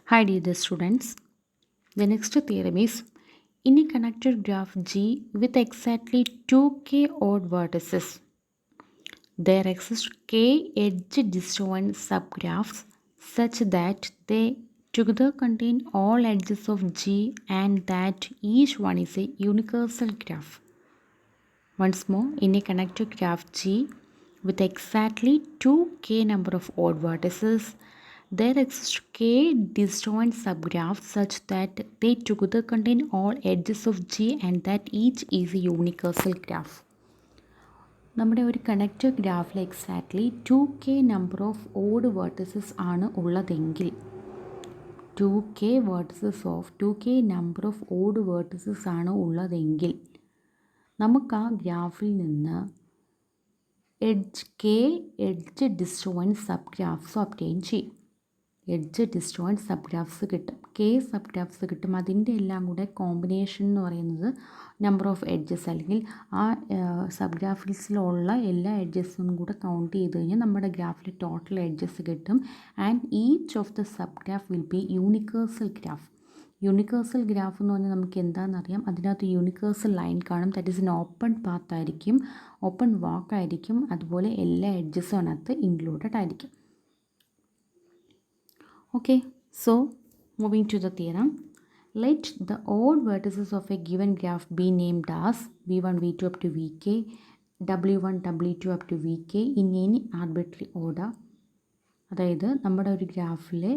Hi dear students. The next theorem is in a connected graph G with exactly 2k odd vertices, there exist k edge disjoint subgraphs such that they together contain all edges of G and that each one is a universal graph. Once more, in a connected graph G with exactly 2k number of odd vertices, there exist k disjoint subgraphs such that they together contain all edges of G and that each is a universal graph. നമ്മുടെ ഒരു connected ഗ്രാഫിൽ exactly 2k number of odd vertices ആണ് ഉള്ളതെങ്കിൽ 2k number of odd vertices ആണ് ഉള്ളതെങ്കിൽ നമുക്ക് ആ ഗ്രാഫിൽ നിന്ന് എഡ്ജ് ഡിസ്ജോയിൻറ്റ് സബ്ഗ്രാഫ്സ് ഒബ്റ്റെയിൻ ചെയ്യും. എഡ്ജ് ഡിസ്ജോയിൻറ്റ് സബ്ഗ്രാഫ്സ് കിട്ടും, സബ്ഗ്രാഫ്സ് കിട്ടും. അതിൻ്റെ എല്ലാം കൂടെ കോമ്പിനേഷൻ എന്ന് പറയുന്നത് നമ്പർ ഓഫ് എഡ്ജസ് അല്ലെങ്കിൽ ആ സബ്ഗ്രാഫിൽസിലുള്ള എല്ലാ എഡ്ജസും കൂടെ കൗണ്ട് ചെയ്ത് കഴിഞ്ഞാൽ നമ്മുടെ ഗ്രാഫിൽ ടോട്ടൽ എഡ്ജസ് കിട്ടും. And each of the subgraph will be universal graph. Universal graph എന്ന് പറഞ്ഞാൽ നമുക്ക് എന്താണെന്നറിയാം. അതിനകത്ത് യൂണിവേഴ്സൽ ലൈൻ കാണും. That is N open path ആയിരിക്കും, ഓപ്പൺ വാക്ക് ആയിരിക്കും. അതുപോലെ എല്ലാ എഡ്ജസും അതിനകത്ത് ഇൻക്ലൂഡഡ് ആയിരിക്കും. Okay, so moving to the theorem, let the odd vertices of a given graph be named as v1, v2 up to vk, w1, w2 up to vk in any arbitrary order. അതായത് നമ്മുടെ ഒരു ഗ്രാഫിലെ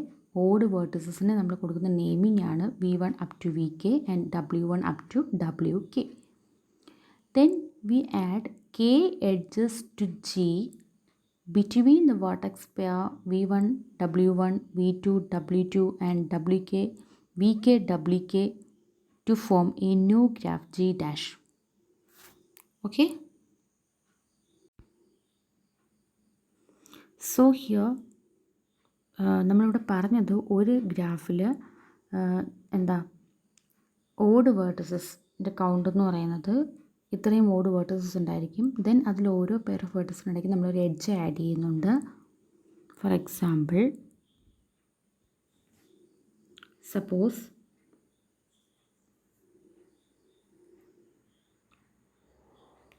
odd വേർട്ടിസസിനെ നമ്മൾ കൊടുക്കുന്ന naming ആണ് v1 up to vk and w1 up to wk. Then we add k edges to G between the vertex pair v1, w1, v2, w2 and wk, vk, wk to form a new graph G dash. Okay. So here നമ്മളിവിടെ പറഞ്ഞത് ഒരു ഗ്രാഫിൽ എന്താ odd വേർട്ടിസസിൻ്റെ count എന്ന് പറയുന്നത് ഇത്രയും odd vertices ഉണ്ടായിരിക്കും. Then അതിൽ ഓരോ പെയർ ഓഫ് വേർട്ടിസിനിടയ്ക്ക് നമ്മളൊരു എഡ്ജ് ആഡ് ചെയ്യുന്നുണ്ട്. For example, suppose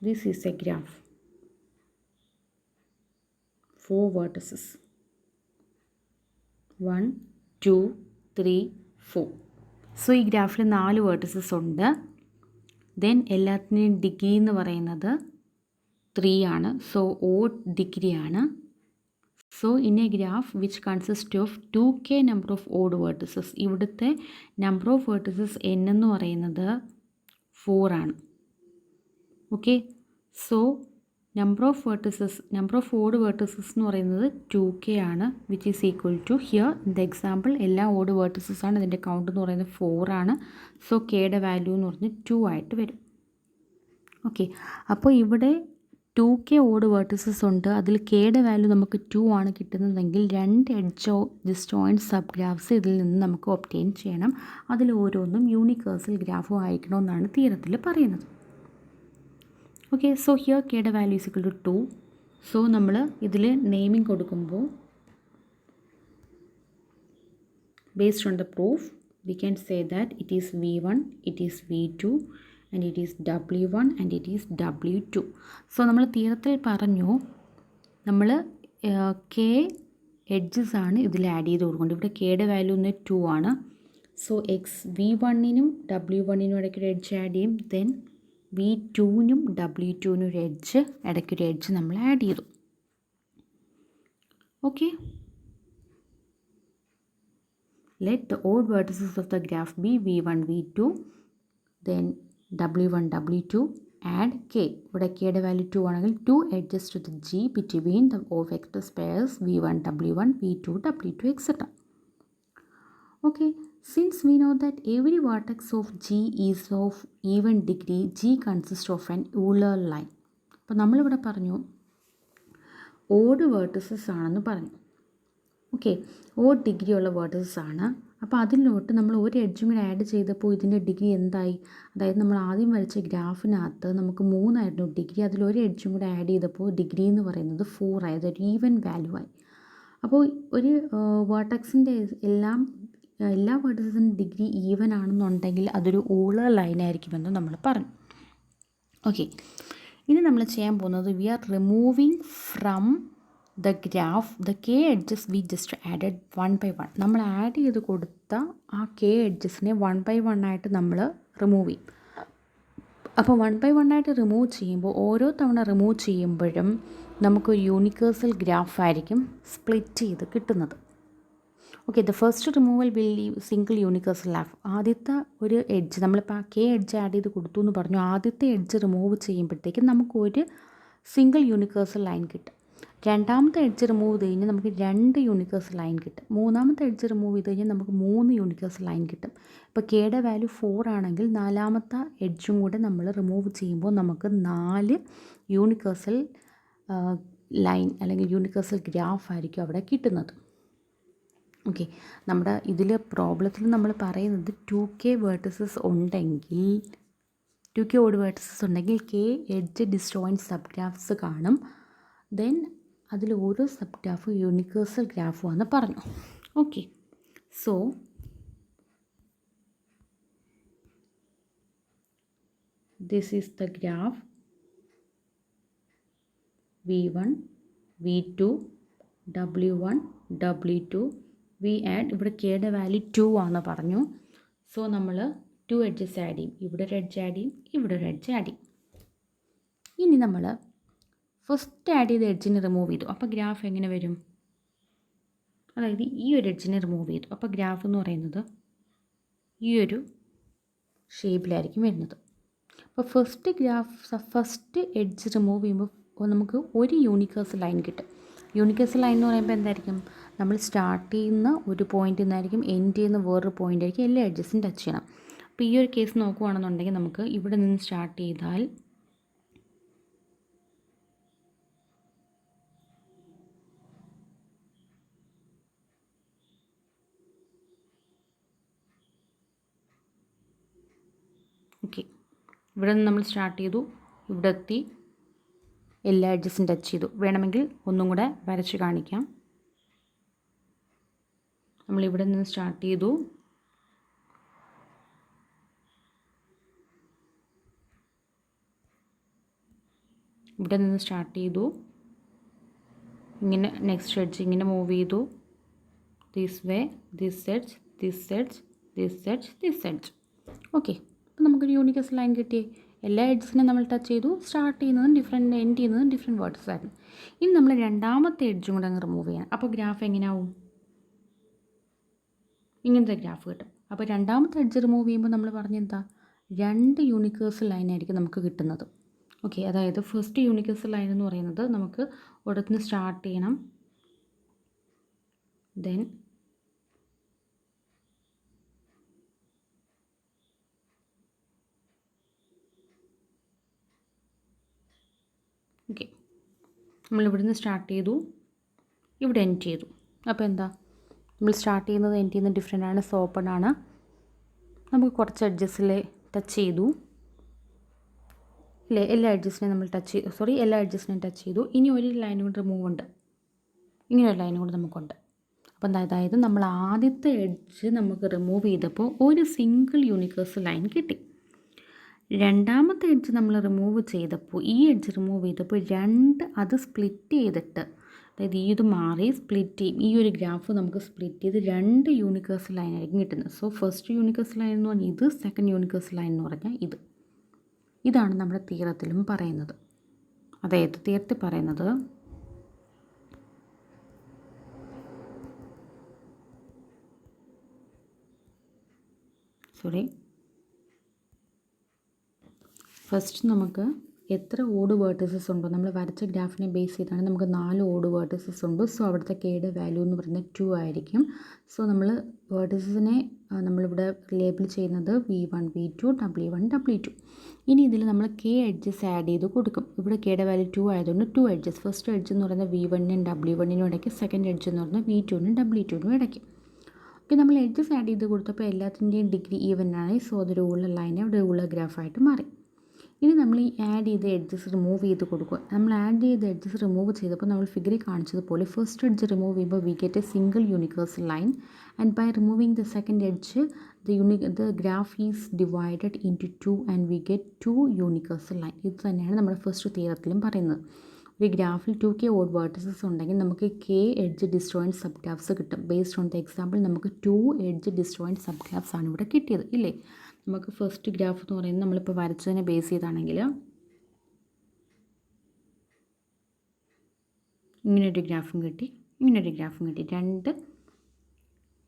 this is a graph, 4 vertices, 1, 2, 3, 4. So ഈ ഗ്രാഫിൽ 4 വേർട്ടിസസ് ഉണ്ട്. ദെൻ എല്ലാത്തിൻ്റെയും ഡിഗ്രി എന്ന് പറയുന്നത് 3 ആണ്. സോ ഓഡ് ഡിഗ്രി ആണ്. So in a graph which consist of 2k number of odd vertices, ഇവിടുത്തെ നമ്പർ ഓഫ് വേർട്ടിസസ് n എന്ന് പറയുന്നത് 4 ആണ്. Okay, so number of odd vertices എന്ന് പറയുന്നത് 2k ആണ്, which is equal to here in the example എല്ലാ odd vertices ആണ്. ഇതിൻ്റെ കൗണ്ട് എന്ന് പറയുന്നത് 4 ആണ്. സോ കെയുടെ വാല്യൂ എന്ന് പറഞ്ഞ് 2 ആയിട്ട് വരും. ഓക്കെ, അപ്പോൾ ഇവിടെ 2k ഓഡ് വേർട്ടിസസ് ഉണ്ട്. അതിൽ കെയുടെ വാല്യൂ നമുക്ക് 2 ആണ് കിട്ടുന്നതെങ്കിൽ 2 എഡ്ജ് ഡിസ്ജോയിൻറ്റ് സബ്ഗ്രാഫ്സ് ഇതിൽ നിന്ന് നമുക്ക് ഒബ്റ്റെയിൻ ചെയ്യണം. അതിൽ ഓരോന്നും യൂണിവേഴ്സൽ ഗ്രാഫും ആയിരിക്കണമെന്നാണ് തിയറത്തിൽ പറയുന്നത്. ഓക്കെ, സോ ഹിയർ കെയുടെ value is equal to 2. So നമ്മൾ ഇതിൽ നെയിമിംഗ് കൊടുക്കുമ്പോൾ based on the proof we can say that it is v1, it is v2 and it is w1 and it is w2. So നമ്മൾ തിയറത്തിൽ പറഞ്ഞു നമ്മൾ k edges ആണ് ഇതിൽ add ചെയ്ത് കൊടുക്കുന്നത്. ഇവിടെ കെയുടെ വാല്യൂ ഒന്ന് 2 ആണ്. സോ v1നും w1നും ഇടയ്ക്കൊരു എഡ്ജ് ആഡ് ചെയ്യും. ദെൻ v2നും w2നും ഒരു എഡ്ജ്, ഇടയ്ക്കൊരു എഡ്ജ് നമ്മൾ ആഡ് ചെയ്തു. Okay, let the odd vertices of the graph be v1, v2, then w1, w2, add k. ഇവിടെ kയുടെ വാല്യൂ 2 ആണെങ്കിൽ 2 edges to the G between the vector pairs v1, w1, v2, w2, etc. Okay, since we know that every vertex of G is of even degree, G consists of an Euler line. അപ്പോൾ നമ്മളിവിടെ പറഞ്ഞു odd vertices ആണെന്ന് പറഞ്ഞു. Okay, odd degree ഉള്ള vertices ആണ്. അപ്പോൾ അതിലോട്ട് നമ്മൾ ഒരു എഡ്ജും കൂടെ ആഡ് ചെയ്തപ്പോൾ ഇതിൻ്റെ ഡിഗ്രി എന്തായി? അതായത് നമ്മൾ ആദ്യം വരച്ച ഗ്രാഫിനകത്ത് നമുക്ക് 3 ആയിരുന്നു ഡിഗ്രി. അതിലൊരു എഡ്ജും കൂടെ ആഡ് ചെയ്തപ്പോൾ ഡിഗ്രി എന്ന് പറയുന്നത് 4 ആയി. അതൊരു ഈവൻ വാല്യൂ ആയി. അപ്പോൾ ഒരു വേർട്ടക്സിൻ്റെ എല്ലാം എല്ലാ വേർട്ടീസസിൻ്റെ ഡിഗ്രി ഈവൻ ആണെന്നുണ്ടെങ്കിൽ അതൊരു ഊളർ ലൈൻ ആയിരിക്കുമെന്ന് നമ്മൾ പറഞ്ഞു. ഓക്കെ, ഇനി നമ്മൾ ചെയ്യാൻ പോകുന്നത് we are removing from the graph the k edges we just added 1 by 1. നമ്മൾ ആഡ് ചെയ്ത് കൊടുത്ത ആ കെ എഡ്ജസിനെ 1 by 1 ആയിട്ട് നമ്മൾ റിമൂവ് ചെയ്യും. അപ്പോൾ 1 by 1 ആയിട്ട് റിമൂവ് ചെയ്യുമ്പോൾ ഓരോ തവണ റിമൂവ് ചെയ്യുമ്പോഴും നമുക്കൊരു യൂണിവേഴ്സൽ ഗ്രാഫായിരിക്കും സ്പ്ലിറ്റ് ചെയ്ത് കിട്ടുന്നത്. Okay, the first removal will leave single universal graph. ആദ്യത്തെ ഒരു എഡ്ജ് നമ്മളിപ്പോൾ ആ കെ എഡ്ജ് ആഡ് ചെയ്ത് കൊടുത്തു എന്ന് പറഞ്ഞു. ആദ്യത്തെ എഡ്ജ് റിമൂവ് ചെയ്യുമ്പോഴത്തേക്കും നമുക്കൊരു സിംഗിൾ യൂണിവേഴ്സൽ ലൈൻ കിട്ടും. രണ്ടാമത്തെ എഡ്ജ് റിമൂവ് ചെയ്ത് കഴിഞ്ഞാൽ നമുക്ക് 2 യൂണിവേഴ്സൽ ലൈൻ കിട്ടും. മൂന്നാമത്തെ എഡ്ജ് റിമൂവ് ചെയ്ത് കഴിഞ്ഞാൽ നമുക്ക് 3 യൂണിവേഴ്സൽ ലൈൻ കിട്ടും. ഇപ്പോൾ കെയുടെ വാല്യൂ 4 ആണെങ്കിൽ നാലാമത്തെ എഡ്ജും കൂടെ നമ്മൾ റിമൂവ് ചെയ്യുമ്പോൾ നമുക്ക് 4 യൂണിവേഴ്സൽ ലൈൻ അല്ലെങ്കിൽ യൂണിവേഴ്സൽ ഗ്രാഫ് ആയിരിക്കും അവിടെ കിട്ടുന്നത്. ഓക്കെ, നമ്മുടെ ഇതിൽ പ്രോബ്ലത്തിൽ നമ്മൾ പറയുന്നത് 2k വേർട്ടീസസ് ഉണ്ടെങ്കിൽ 2k ഓഡ് വേർട്ടീസസ് ഉണ്ടെങ്കിൽ k edge disjoint sub graphs കാണും. ദെൻ അതിൽ ഓരോ സബ് ഗ്രാഫും യൂണിവേഴ്സൽ ഗ്രാഫുമാണെന്ന് പറഞ്ഞു. Okay, so this is the graph v1 v2 w1 w2 we add. ഇവിടെ കെയുടെ വാല്യൂ 2 ആണെന്ന് പറഞ്ഞു. സോ നമ്മൾ 2 എഡ്ജസ് ആഡ് ചെയ്യും. ഇവിടെ ഒരു എഡ്ജ് ആഡ് ചെയ്യും, ഇവിടെ ഒരു എഡ്ജ് ആഡ് ചെയ്യും. ഇനി നമ്മൾ ഫസ്റ്റ് ആഡ് ചെയ്ത എഡ്ജിനെ റിമൂവ് ചെയ്തു. അപ്പോൾ ഗ്രാഫ് എങ്ങനെ വരും? അതായത് ഈ ഒരു എഡ്ജിനെ റിമൂവ് ചെയ്തു. അപ്പോൾ ഗ്രാഫ് എന്ന് പറയുന്നത് ഈ ഒരു ഷേപ്പിലായിരിക്കും വരുന്നത്. അപ്പോൾ ഫസ്റ്റ് എഡ്ജ് റിമൂവ് ചെയ്യുമ്പോൾ നമുക്ക് ഒരു യൂണിവേഴ്സൽ ലൈൻ കിട്ടും. യൂണിവേഴ്സൽ ലൈൻ എന്ന് പറയുമ്പോൾ എന്തായിരിക്കും? നമ്മൾ സ്റ്റാർട്ട് ചെയ്യുന്ന ഒരു പോയിൻ്റിൽ നിന്നായിരിക്കും എൻഡ് ചെയ്യുന്ന വേറൊരു പോയിൻ്റ് ആയിരിക്കും എല്ലാ എഡ്ജസും ടച്ച് ചെയ്യണം. അപ്പോൾ ഈ ഒരു കേസ് നോക്കുകയാണെന്നുണ്ടെങ്കിൽ നമുക്ക് ഇവിടെ നിന്ന് സ്റ്റാർട്ട് ചെയ്താൽ ഓക്കെ, ഇവിടെ നിന്ന് നമ്മൾ സ്റ്റാർട്ട് ചെയ്തു, ഇവിടെ എത്തി, എല്ലാ എഡ്ജസും ടച്ച് ചെയ്തു. വേണമെങ്കിൽ ഒന്നും കൂടെ വരച്ച് കാണിക്കാം. നമ്മളിവിടെ നിന്ന് സ്റ്റാർട്ട് ചെയ്തു, ഇവിടെ നിന്ന് സ്റ്റാർട്ട് ചെയ്തു, ഇങ്ങനെ നെക്സ്റ്റ് എഡ്ജ് ഇങ്ങനെ മൂവ് ചെയ്തു, this way, this edge, this edge, this edge, this edge. Okay, അപ്പോൾ നമുക്കൊരു യൂണിവേഴ്സൽ ലൈൻ കിട്ടി. എല്ലാ എഡ്ജസിനും നമ്മൾ ടച്ച് ചെയ്തു. സ്റ്റാർട്ട് ചെയ്യുന്നതും ഡിഫറെൻറ്റ്, എൻഡ് ചെയ്യുന്നതും ഡിഫറെൻറ്റ് വേർഡ്സ് ആയിരുന്നു. ഇനി നമ്മൾ രണ്ടാമത്തെ എഡ്ജും കൂടെ അങ്ങ് റിമൂവ് ചെയ്യണം. അപ്പോൾ ഗ്രാഫ് എങ്ങനെയാവും? ഇങ്ങനത്തെ ഗ്രാഫ് കിട്ടും. അപ്പോൾ രണ്ടാമത്തെ എഡ്ജ് റിമൂവ് ചെയ്യുമ്പോൾ നമ്മൾ പറഞ്ഞെന്താ, 2 യൂണിവേഴ്സൽ ലൈനായിരിക്കും നമുക്ക് കിട്ടുന്നത്. ഓക്കെ, അതായത് ഫസ്റ്റ് യൂണിവേഴ്സൽ ലൈൻ എന്ന് പറയുന്നത് നമുക്ക് ഒരിടത്തുനിന്ന് സ്റ്റാർട്ട് ചെയ്യണം, ദെൻ ഓക്കെ നമ്മളിവിടുന്ന് സ്റ്റാർട്ട് ചെയ്തു, ഇവിടെ എൻഡ് ചെയ്തു. അപ്പോൾ എന്താ, നമ്മൾ സ്റ്റാർട്ട് ചെയ്യുന്നത് എൻഡ് ചെയ്യുന്നത് ഡിഫറെൻ്റ് ആണ്, സോ ഓപ്പൺ ആണ്. നമുക്ക് കുറച്ച് എഡ്ജസിൽ ടച്ച് ചെയ്തു അല്ലേ, എല്ലാ എഡ്ജസിനെയും നമ്മൾ എല്ലാ എഡ്ജസിനെയും ടച്ച് ചെയ്തു. ഇനി ഒരു ലൈൻ കൊണ്ട് റിമൂവ് ഉണ്ട്, ഇങ്ങനെ ഒരു ലൈൻ കൂടെ നമുക്കുണ്ട്. അപ്പം അതായത് നമ്മൾ ആദ്യത്തെ എഡ്ജ് നമുക്ക് റിമൂവ് ചെയ്തപ്പോൾ ഒരു സിംഗിൾ യൂണിവേഴ്സൽ ലൈൻ കിട്ടി. രണ്ടാമത്തെ എഡ്ജ് നമ്മൾ റിമൂവ് ചെയ്തപ്പോൾ, ഈ എഡ്ജ് റിമൂവ് ചെയ്തപ്പോൾ അത് സ്പ്ലിറ്റ് ചെയ്തിട്ട്, അതായത് ഇത് മാറി സ്പ്ലിറ്റ് ചെയ്യും. ഈ ഒരു ഗ്രാഫ് നമുക്ക് സ്പ്ലിറ്റ് ചെയ്ത് 2 യൂണിവേഴ്സൽ ലൈനായിരിക്കും കിട്ടുന്നത്. സോ ഫസ്റ്റ് യൂണിവേഴ്സൽ ലൈൻ എന്ന് പറഞ്ഞാൽ ഇത്, സെക്കൻഡ് യൂണിവേഴ്സൽ ലൈൻ എന്ന് പറഞ്ഞാൽ ഇത്. ഇതാണ് നമ്മുടെ തിയറത്തിലും പറയുന്നത്. അതായത് തിയറത്തിൽ പറയുന്നത് ഫസ്റ്റ് നമുക്ക് എത്ര ഓഡ് വേർട്ടീസസ് ഉണ്ടോ, നമ്മൾ വരച്ച ഗ്രാഫിനെ ബേസ് ചെയ്താണ് നമുക്ക് 4 ഓഡ് വേർട്ടീസസ് ഉണ്ട്. സോ അവിടുത്തെ കെയുടെ വാല്യൂ എന്ന് പറയുന്നത് 2 ആയിരിക്കും. സോ നമ്മൾ വേർട്ടീസസിനെ നമ്മളിവിടെ ലേബിൾ ചെയ്യുന്നത് v1 v2 w1 w2. ഇനി ഇതിൽ നമ്മൾ കെ എഡ്ജസ് ആഡ് ചെയ്ത് കൊടുക്കും. ഇവിടെ കെയുടെ വാല്യൂ 2 ആയതുകൊണ്ട് 2 എഡ്ജസ്. ഫസ്റ്റ് എഡ്ജ് എന്ന് പറയുന്നത് v1നും w1നും ഇടയ്ക്ക്, സെക്കൻഡ് എഡ്ജ് എന്ന് പറയുന്നത് v2നും w2നും ഇടയ്ക്ക്. ഓക്കെ, നമ്മൾ എഡ്ജസ് ആഡ് ചെയ്ത് കൊടുത്തപ്പോൾ എല്ലാത്തിൻ്റെയും ഡിഗ്രി ഈവൻ ആണ്. സോ അതൊരു ഉള്ള ലൈനെ അവിടെ ഉള്ള ഗ്രാഫായിട്ട് മാറി. ഇനി നമ്മൾ ഈ ആഡ് ചെയ്ത എഡ്ജസ് റിമൂവ് ചെയ്ത് കൊടുക്കുക. നമ്മൾ ആഡ് ചെയ്ത എഡ്ജസ് റിമൂവ് ചെയ്തപ്പോൾ നമ്മൾ ഫിഗറിൽ കാണിച്ചതുപോലെ ഫസ്റ്റ് എഡ്ജ് റിമൂവ് ചെയ്യുമ്പോൾ we get a single universal line and by removing the second edge the graph is divided into 2 and we get 2 universal line. ഇത് തന്നെയാണ് നമ്മുടെ ഫസ്റ്റ് തിയറത്തിലും പറയുന്നത്. ഒരു ഗ്രാഫിൽ 2k ഓഡ് വേർട്ടിസസ് ഉണ്ടെങ്കിൽ നമുക്ക് k edge disjoint sub graphs കിട്ടും. Based on the example നമുക്ക് 2 എഡ്ജ് ഡിസ്ജോയിൻറ്റ് സബ് ഗ്രാഫ്സ് ആണ് ഇവിടെ കിട്ടിയത് ഇല്ലേ. നമുക്ക് ഫസ്റ്റ് ഗ്രാഫ് എന്ന് പറയുന്നത് നമ്മളിപ്പോൾ വരച്ചതിനെ ബേസ് ചെയ്താണെങ്കിൽ ഇങ്ങനൊരു ഗ്രാഫും കിട്ടി, ഇങ്ങനൊരു ഗ്രാഫും കിട്ടി. 2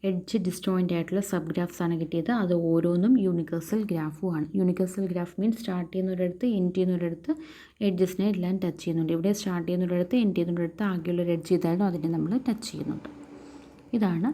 എഡ്ജ് ഡിസ്ജോയിൻ്റ് ആയിട്ടുള്ള സബ് ഗ്രാഫ്സ് ആണ് കിട്ടിയത്. അത് ഓരോന്നും യൂണിവേഴ്സൽ ഗ്രാഫുമാണ്. യൂണിവേഴ്സൽ ഗ്രാഫ് മീൻസ് സ്റ്റാർട്ട് ചെയ്യുന്നൊരിടത്ത് എൻഡ് ചെയ്യുന്നൊരിടത്ത് എഡ്ജസിനെ എല്ലാം ടച്ച് ചെയ്യുന്നുണ്ട്. ഇവിടെ സ്റ്റാർട്ട് ചെയ്യുന്നൊരിടത്ത് എൻഡ് ചെയ്യുന്നൊരിടത്ത് ആകെയുള്ളൊരു എഡ്ജ് ചെയ്താലും അതിനെ നമ്മൾ ടച്ച് ചെയ്യുന്നുണ്ട്. ഇതാണ്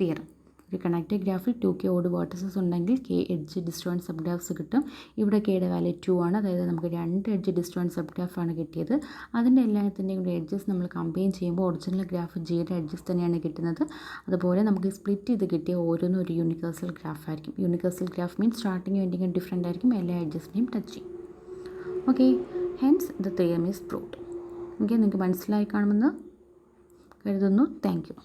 തിയറം. ഒരു കണക്റ്റഡ് ഗ്രാഫിൽ 2k ഓഡ് വേർട്ടിസസ് ഉണ്ടെങ്കിൽ k edge disjoint sub graphs കിട്ടും. ഇവിടെ kയുടെ വാല്യൂ 2 ആണ്. അതായത് നമുക്ക് 2 എഡ്ജ് ഡിസ്ജോയിൻറ്റ് സബ് ഗ്രാഫാണ് കിട്ടിയത്. അതിൻ്റെ എല്ലാത്തിൻ്റെയും കൂടെ എഡ്ജസ് നമ്മൾ കമ്പൈൻ ചെയ്യുമ്പോൾ ഒറിജിനൽ ഗ്രാഫ് ജിയുടെ എഡ്ജസ് തന്നെയാണ് കിട്ടുന്നത്. അതുപോലെ നമുക്ക് സ്പ്ലിറ്റ് ചെയ്ത് കിട്ടിയ ഓരോന്നും ഒരു യൂണിവേഴ്സൽ ഗ്രാഫ് ആയിരിക്കും. യൂണിവേഴ്സൽ ഗ്രാഫ് മീൻസ് സ്റ്റാർട്ടിങ്ങും എൻഡിങ്ങും ഡിഫറെൻ്റ് ആയിരിക്കും. എല്ലാ എഡ്ജസിനെയും ടച്ച് ചെയ്യും. Okay, hence the theorem is proved. Okay, നിങ്ങൾക്ക് മനസ്സിലായി കാണുമെന്ന് കരുതുന്നു. Thank you.